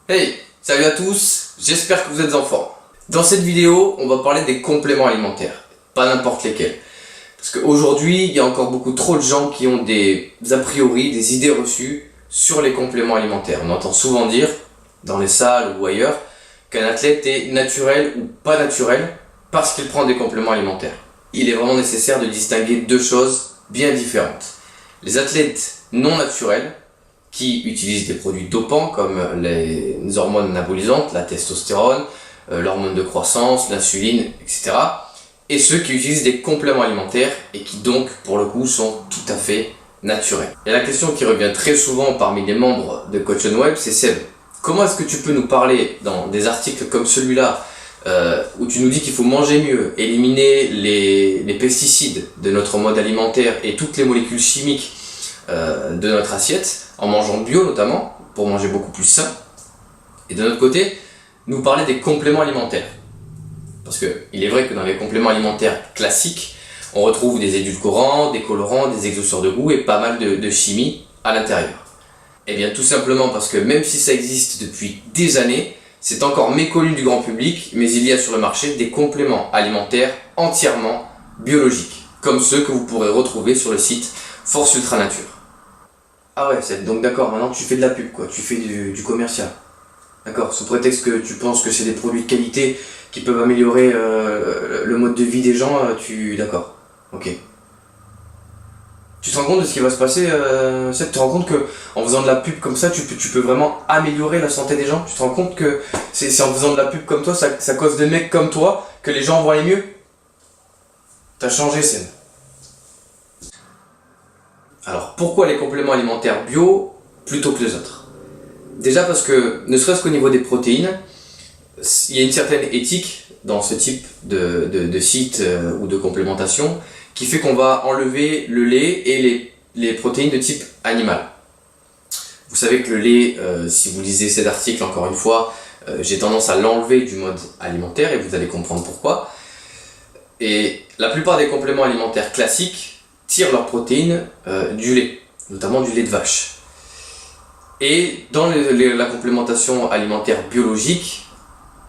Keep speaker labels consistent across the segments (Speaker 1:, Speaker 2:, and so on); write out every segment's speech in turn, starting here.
Speaker 1: Hey, salut à tous, j'espère que vous êtes en forme. Dans cette vidéo, on va parler des compléments alimentaires, pas n'importe lesquels. Parce qu'aujourd'hui, il y a encore beaucoup trop de gens qui ont des a priori, des idées reçues sur les compléments alimentaires. On entend souvent dire, dans les salles ou ailleurs, qu'un athlète est naturel ou pas naturel parce qu'il prend des compléments alimentaires. Il est vraiment nécessaire de distinguer deux choses bien différentes. Les athlètes non naturels, qui utilisent des produits dopants comme les hormones anabolisantes, la testostérone, l'hormone de croissance, l'insuline, etc. Et ceux qui utilisent des compléments alimentaires et qui donc, pour le coup, sont tout à fait naturels. Et la question qui revient très souvent parmi les membres de Coach on Web, c'est Seb, comment est-ce que tu peux nous parler dans des articles comme celui-là où tu nous dis qu'il faut manger mieux, éliminer les pesticides de notre mode alimentaire et toutes les molécules chimiques de notre assiette, en mangeant bio notamment, pour manger beaucoup plus sain, et de notre côté, nous parler des compléments alimentaires. Parce qu'il est vrai que dans les compléments alimentaires classiques, on retrouve des édulcorants, des colorants, des exhausteurs de goût et pas mal de chimie à l'intérieur. Et bien tout simplement parce que même si ça existe depuis des années, c'est encore méconnu du grand public, mais il y a sur le marché des compléments alimentaires entièrement biologiques, comme ceux que vous pourrez retrouver sur le site Force Ultra Nature. Ah ouais, donc d'accord, maintenant tu fais de la pub quoi, tu fais du commercial. D'accord, sous prétexte que tu penses que c'est des produits de qualité qui peuvent améliorer le mode de vie des gens, d'accord, ok. Tu te rends compte de ce qui va se passer, tu te rends compte que en faisant de la pub comme ça, tu peux vraiment améliorer la santé des gens? Tu te rends compte que c'est en faisant de la pub comme toi, ça cause des mecs comme toi, que les gens vont aller mieux? T'as changé, Sen. Alors, pourquoi les compléments alimentaires bio plutôt que les autres? Déjà parce que, ne serait-ce qu'au niveau des protéines, il y a une certaine éthique dans ce type de site ou de complémentation qui fait qu'on va enlever le lait et les protéines de type animal. Vous savez que le lait, si vous lisez cet article encore une fois, j'ai tendance à l'enlever du mode alimentaire et vous allez comprendre pourquoi. Et la plupart des compléments alimentaires classiques tirent leurs protéines du lait, notamment du lait de vache. Et dans la complémentation alimentaire biologique,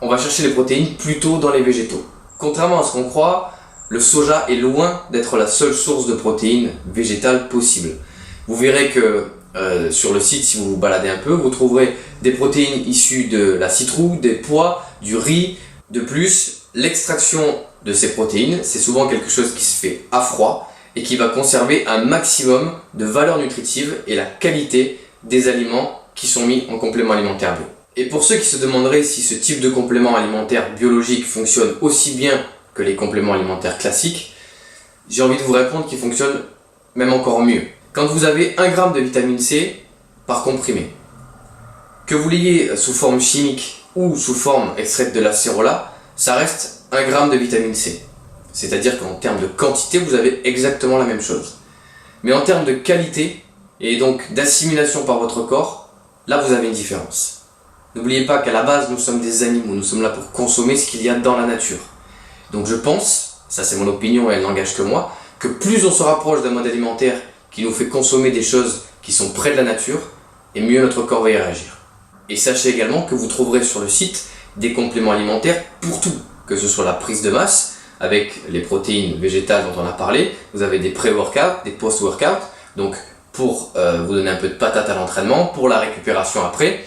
Speaker 1: on va chercher les protéines plutôt dans les végétaux. Contrairement à ce qu'on croit, le soja est loin d'être la seule source de protéines végétales possible. Vous verrez que sur le site, si vous vous baladez un peu, vous trouverez des protéines issues de la citrouille, des pois, du riz. De plus, l'extraction de ces protéines, c'est souvent quelque chose qui se fait à froid et qui va conserver un maximum de valeur nutritive et la qualité des aliments qui sont mis en complément alimentaire bio. Et pour ceux qui se demanderaient si ce type de complément alimentaire biologique fonctionne aussi bien que les compléments alimentaires classiques, j'ai envie de vous répondre qu'il fonctionne même encore mieux. Quand vous avez 1 gramme de vitamine C par comprimé, que vous l'ayez sous forme chimique ou sous forme extraite de l'acérola, ça reste 1 gramme de vitamine C. C'est-à-dire qu'en termes de quantité, vous avez exactement la même chose. Mais en termes de qualité, et donc d'assimilation par votre corps, là vous avez une différence. N'oubliez pas qu'à la base, nous sommes des animaux, nous sommes là pour consommer ce qu'il y a dans la nature. Donc je pense, ça c'est mon opinion et elle n'engage que moi, que plus on se rapproche d'un mode alimentaire qui nous fait consommer des choses qui sont près de la nature, et mieux notre corps va y réagir. Et sachez également que vous trouverez sur le site des compléments alimentaires pour tout, que ce soit la prise de masse, avec les protéines végétales dont on a parlé, vous avez des pré-workouts, des post-workouts, donc pour vous donner un peu de patate à l'entraînement, pour la récupération après.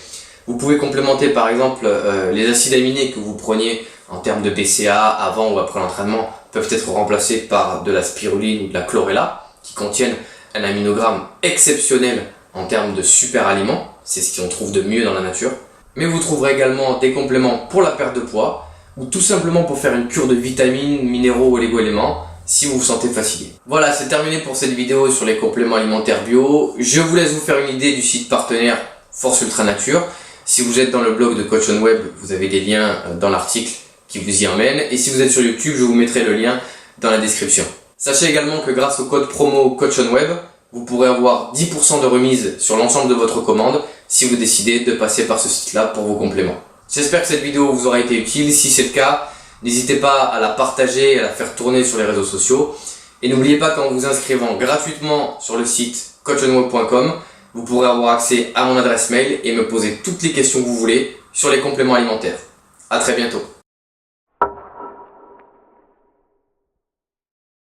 Speaker 1: Vous pouvez complémenter par exemple les acides aminés que vous preniez en termes de BCA avant ou après l'entraînement peuvent être remplacés par de la spiruline ou de la chlorella qui contiennent un aminogramme exceptionnel en termes de super aliments, c'est ce qu'on trouve de mieux dans la nature. Mais vous trouverez également des compléments pour la perte de poids ou tout simplement pour faire une cure de vitamines, minéraux ou oligo-éléments si vous vous sentez fatigué. Voilà, c'est terminé pour cette vidéo sur les compléments alimentaires bio. Je vous laisse vous faire une idée du site partenaire Force Ultra Nature. Si vous êtes dans le blog de Coach on Web, vous avez des liens dans l'article qui vous y emmènent. Et si vous êtes sur YouTube, je vous mettrai le lien dans la description. Sachez également que grâce au code promo Coach on Web, vous pourrez avoir 10% de remise sur l'ensemble de votre commande si vous décidez de passer par ce site-là pour vos compléments. J'espère que cette vidéo vous aura été utile. Si c'est le cas, n'hésitez pas à la partager et à la faire tourner sur les réseaux sociaux. Et n'oubliez pas qu'en vous inscrivant gratuitement sur le site coachonweb.com, vous pourrez avoir accès à mon adresse mail et me poser toutes les questions que vous voulez sur les compléments alimentaires. À très bientôt.